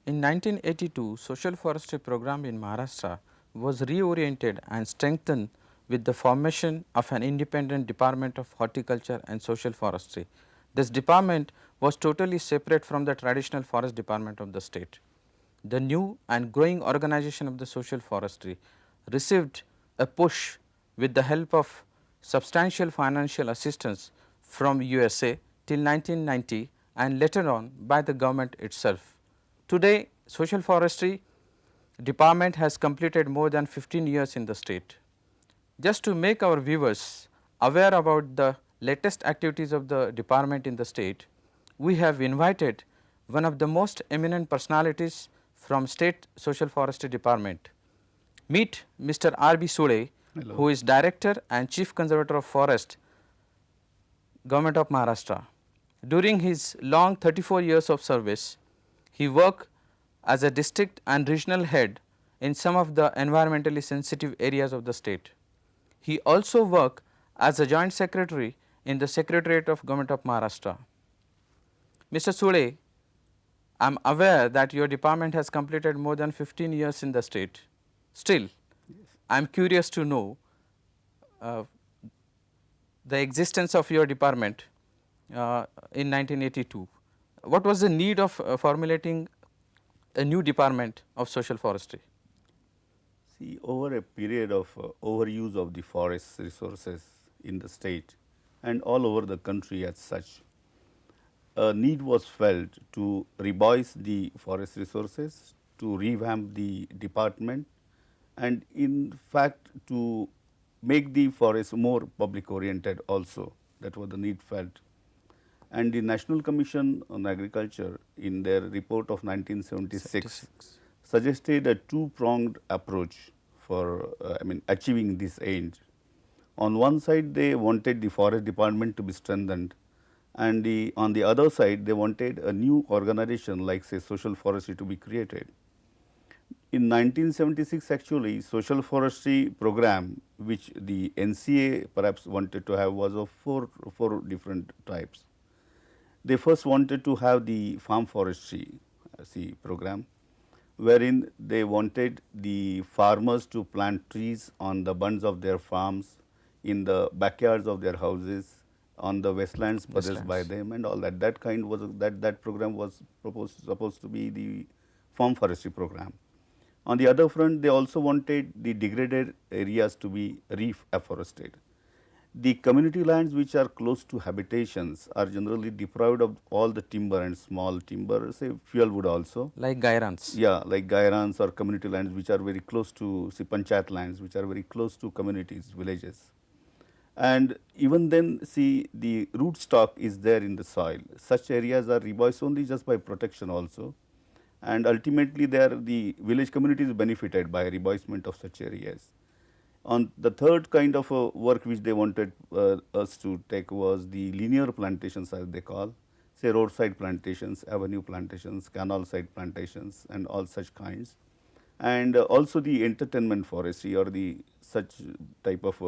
In 1982, social forestry program in Maharashtra was reoriented and strengthened with the formation of an independent department of horticulture and social forestry. This department was totally separate from the traditional forest department of the state. The new and growing organization of the social forestry received a push with the help of substantial financial assistance from USA till 1990 and later on by the government itself. Today, social forestry department has completed more than 15 years in the state. Just to make our viewers aware about the latest activities of the department in the state, we have invited one of the most eminent personalities from state social forestry department. Meet Mr. R.B. Sule, Hello. who is director and chief conservator of forest, Government of Maharashtra. During his long 34 years of service, he worked as a district and regional head in some of the environmentally sensitive areas of the state. He also worked as a joint secretary in the Secretariat of Government of Maharashtra. Mr. Sule, I am aware that your department has completed more than 15 years in the state. Still, I am curious to know the existence of your department in 1982. What was the need of formulating a new department of social forestry? See, over a period of overuse of the forest resources in the state and all over the country as such, a need was felt to revise the forest resources, to revamp the department, and in fact to make the forest more public oriented also. That was the need felt. And the National Commission on Agriculture in their report of 1976 suggested a two-pronged approach for achieving this end. On one side they wanted the forest department to be strengthened, and on the other side they wanted a new organization like say social forestry to be created. In 1976 actually social forestry program which the NCA perhaps wanted to have was of four different types. They first wanted to have the farm forestry program, wherein they wanted the farmers to plant trees on the bunds of their farms, in the backyards of their houses, on the westlands possessed by them and all that. That kind was that program was supposed to be the farm forestry program. On the other front, they also wanted the degraded areas to be reforested. The community lands which are close to habitations are generally deprived of all the timber and small timber, say fuel wood also. Like gairans. Yeah, like gairans or community lands which are very close to, say, panchayat lands which are very close to communities, villages. And even then, see, the root stock is there in the soil. Such areas are revised only just by protection also. And ultimately, the village communities benefited by revisement of such areas. On the third kind of work which they wanted us to take was the linear plantations as they call, say roadside plantations, avenue plantations, canal side plantations and all such kinds. And also the entertainment forestry or the such type of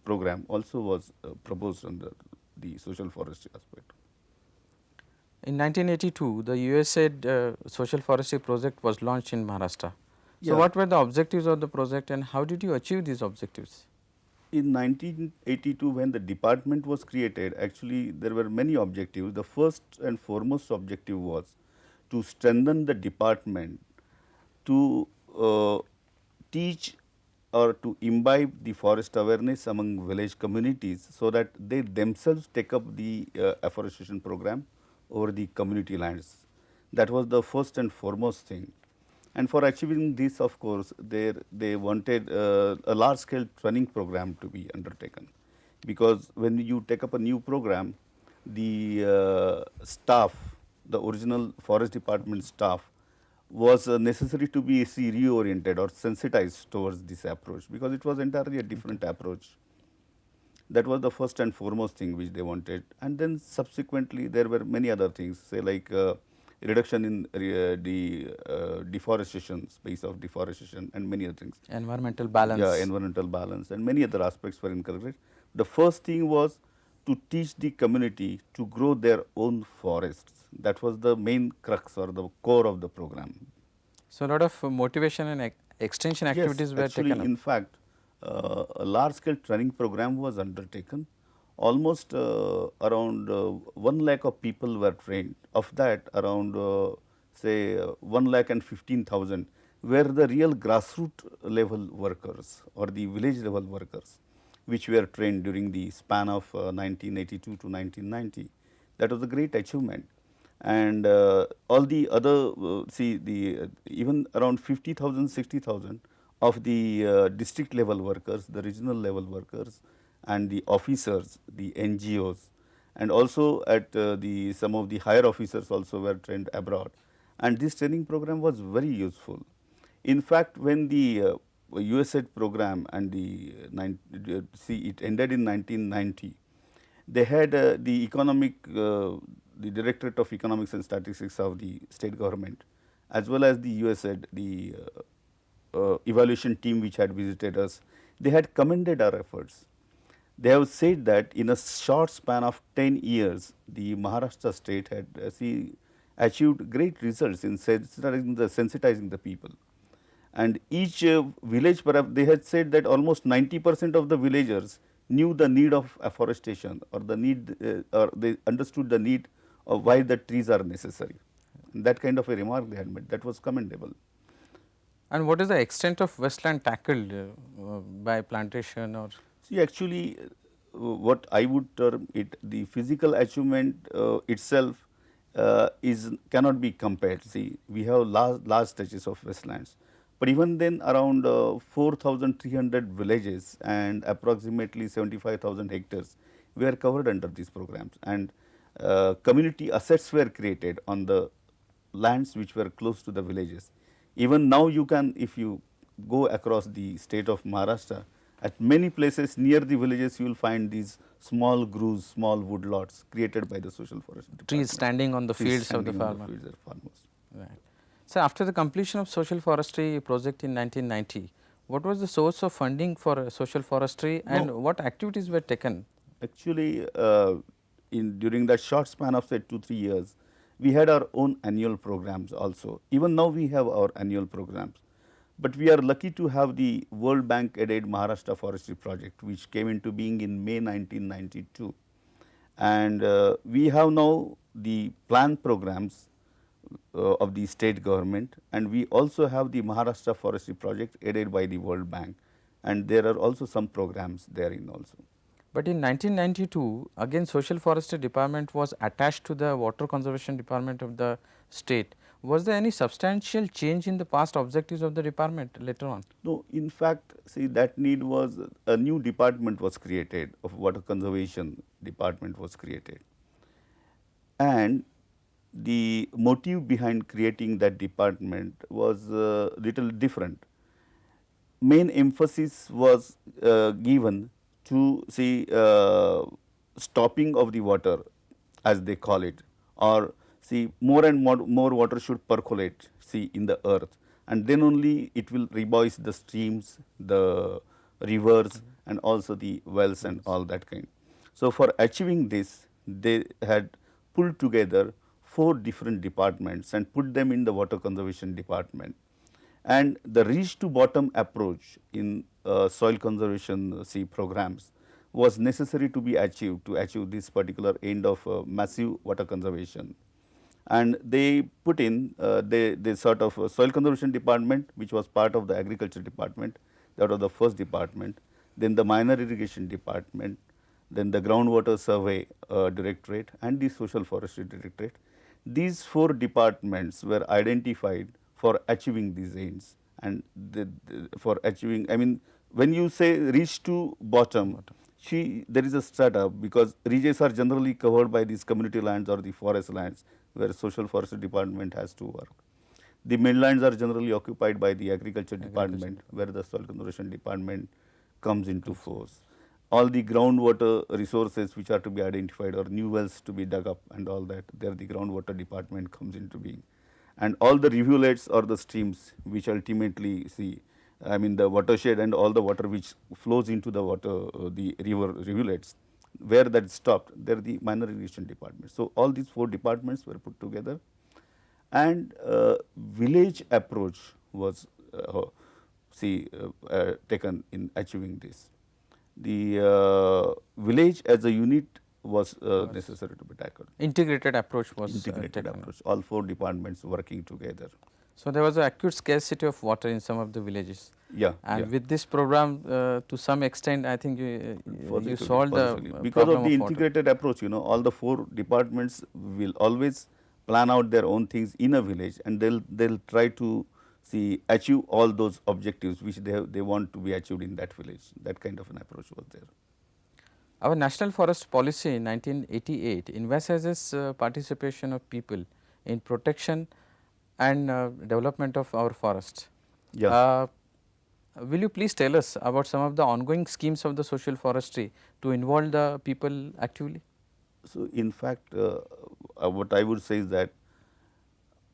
program also was proposed under the social forestry aspect. In 1982, the USAID social forestry project was launched in Maharashtra. So, Yeah. what were the objectives of the project and how did you achieve these objectives? In 1982, when the department was created, actually there were many objectives. The first and foremost objective was to strengthen the department, to teach or to imbibe the forest awareness among village communities, so that they themselves take up the afforestation program over the community lands. That was the first and foremost thing. And for achieving this, of course, they wanted a large scale training program to be undertaken, because when you take up a new program, the staff, the original forest department staff was necessary to be reoriented or sensitized towards this approach, because it was entirely a different approach. That was the first and foremost thing which they wanted. And then subsequently there were many other things, say like reduction in the deforestation, space of deforestation and many other things. Environmental balance. Yeah, environmental balance and many other aspects were encouraged. The first thing was to teach the community to grow their own forests. That was the main crux or the core of the program. So, a lot of motivation and extension Yes, activities were taken actually, up. in fact, a large scale training program was undertaken. Almost around 1 lakh of people were trained. Of that, around say 1 lakh and 15,000 were the real grassroots level workers or the village level workers, which were trained during the span of 1982 to 1990. That was a great achievement. And all the other, see the even around 50,000, 60,000 of the district level workers, the regional level workers and the officers, the NGOs, and also at the some of the higher officers also were trained abroad. And this training program was very useful. In fact, when the USAID program and the see it ended in 1990, they had the the Directorate of Economics and Statistics of the state government, as well as the USAID, the evaluation team which had visited us, they had commended our efforts. They have said that in a short span of 10 years, the Maharashtra state had achieved great results in sensitizing the people. And each village, perhaps they had said that almost 90% of the villagers knew the need of afforestation or the need or they understood the need of why the trees are necessary. And that kind of a remark they had made, that was commendable. And what is the extent of Westland tackled by plantation or? See, actually, what I would term it, the physical achievement itself is cannot be compared. See, we have large stretches of westlands, but even then, around 4,300 villages and approximately 75,000 hectares were covered under these programs, and community assets were created on the lands which were close to the villages. Even now, you can, if you go across the state of Maharashtra, at many places near the villages, you will find these small grooves, small wood lots created by the social forest department. Trees standing on the Trees fields of the standing on farmer. fields of farmers. Right. So, after the completion of social forestry project in 1990, what was the source of funding for social forestry and what activities were taken? Actually, during that short span of say 2-3 years, we had our own annual programs also. Even now we have our annual programs, but we are lucky to have the World Bank aided Maharashtra Forestry Project, which came into being in May 1992, and we have now the planned programs of the state government, and we also have the Maharashtra Forestry Project aided by the World Bank, and there are also some programs therein also. But in 1992, again social forestry department was attached to the water conservation department of the state. Was there any substantial change in the past objectives of the department later on? No, in fact, see that need was a new department was created, of water conservation department was created, and the motive behind creating that department was little different. Main emphasis was given to see stopping of the water, as they call it, or see more and more water should percolate see in the earth, and then only it will revoice the streams, the rivers, and also the wells and all that kind. So, for achieving this, they had pulled together 4 different departments and put them in the water conservation department. And the reach to bottom approach in soil conservation programs was necessary to be achieved to achieve this particular end of massive water conservation. And they put in they sort of soil conservation department, which was part of the agriculture department, that was the first department, then the minor irrigation department, then the groundwater survey directorate and the social forestry directorate. These 4 departments were identified for achieving these aims, and for achieving, I mean, when you say reach to bottom, there is a strata, because regions are generally covered by these community lands or the forest lands where social forestry department has to work. The midlands are generally occupied by the agriculture department, where the soil conservation department comes into force. All the groundwater resources which are to be identified or new wells to be dug up and all that, there the groundwater department comes into being. And all the rivulets or the streams which ultimately see, I mean the watershed and all the water which flows into the water, the rivulets, where that stopped, they are the minor irrigation department. So, all these 4 departments were put together, and village approach was taken in achieving this. The village as a unit was necessary to be tackled. Integrated approach was Integrated taken. approach, all 4 departments working together. So, there was an acute scarcity of water in some of the villages. Yeah, And yeah. with this program, to some extent, I think you Positively, solved positively. the Because problem of the of water. integrated approach, all the 4 departments will always plan out their own things in a village, and they'll try to achieve all those objectives which they want to be achieved in that village. That kind of an approach was there. Our National Forest Policy in 1988 emphasizes participation of people in protection and development of our forests. Yeah. Will you please tell us about some of the ongoing schemes of the social forestry to involve the people actively? So, in fact, what I would say is that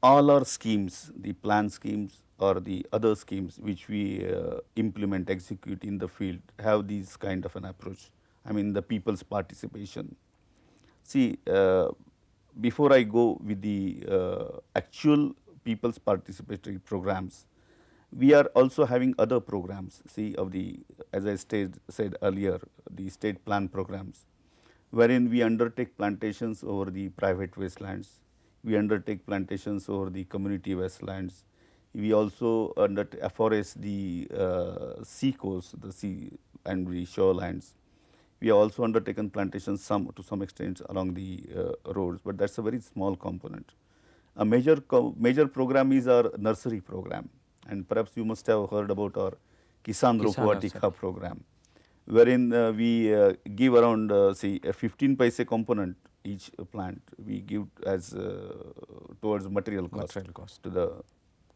all our schemes, the plan schemes or the other schemes which we implement, execute in the field, have these kind of an approach. I mean, the people's participation. See, before I go with the actual people's participatory programs, we are also having other programs, of the, as I said earlier, the state plan programs, wherein we undertake plantations over the private wastelands, we undertake plantations over the community wastelands, we also afforest the sea coast, the sea and the shorelines. We have also undertaken plantations to some extent along the roads, but that is a very small component. A major program is our nursery program, and perhaps you must have heard about our Kisan Ropawatika program, wherein we give around 15 paise component each plant we give as towards material cost to the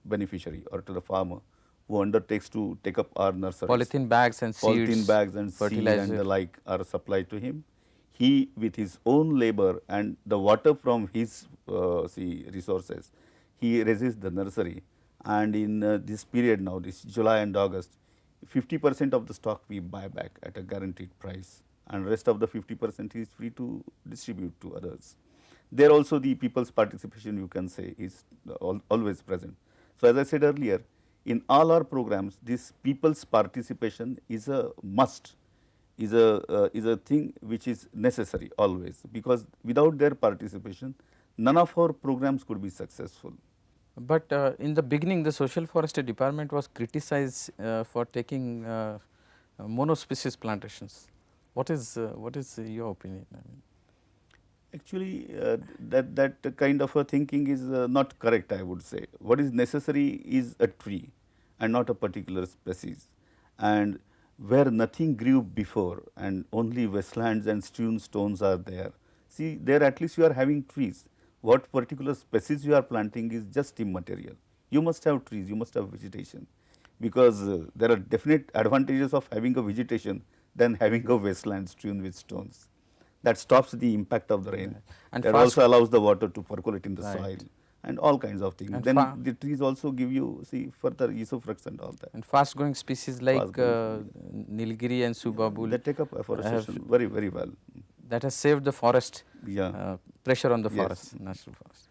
beneficiary or to the farmer who undertakes to take up our nurseries. Polythene bags and seeds, Polythene bags and seeds and the like are supplied to him. He, with his own labor and the water from his resources, he raises the nursery, and in this period now, this July and August, 50% of the stock we buy back at a guaranteed price, and rest of the 50% is free to distribute to others. There also the people's participation, you can say, is always present. So, as I said earlier, in all our programs, this people's participation is a must, is a thing which is necessary always, because without their participation, none of our programs could be successful. But in the beginning, the social forestry department was criticized for taking monospecies plantations. What is your opinion? Actually, that kind of a thinking is not correct, I would say. What is necessary is a tree and not a particular species, and where nothing grew before and only wastelands and strewn stones are there. See, there at least you are having trees. What particular species you are planting is just immaterial. You must have trees, you must have vegetation, because there are definite advantages of having a vegetation than having a wasteland strewn with stones. That stops the impact of the rain, and that also allows the water to percolate in the soil and all kinds of things. And then the trees also give you further usufructs and all that. And fast growing species like Nilgiri and Subabul, they take up afforestation very, very well. That has saved the forest, yeah. Pressure on the forest, national forest.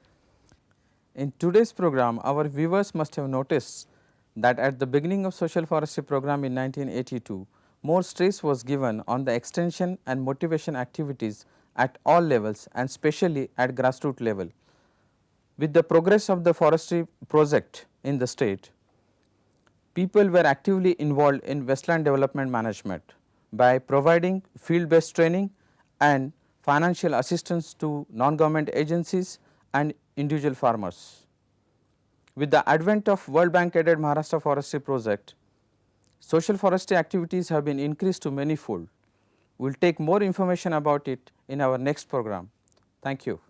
In today's program, our viewers must have noticed that at the beginning of social forestry program in 1982, more stress was given on the extension and motivation activities at all levels and especially at grassroots level. With the progress of the forestry project in the state, people were actively involved in westland development management by providing field based training and financial assistance to non-government agencies and individual farmers. With the advent of World Bank aided Maharashtra Forestry project, social forestry activities have been increased to manyfold. We will take more information about it in our next program. Thank you.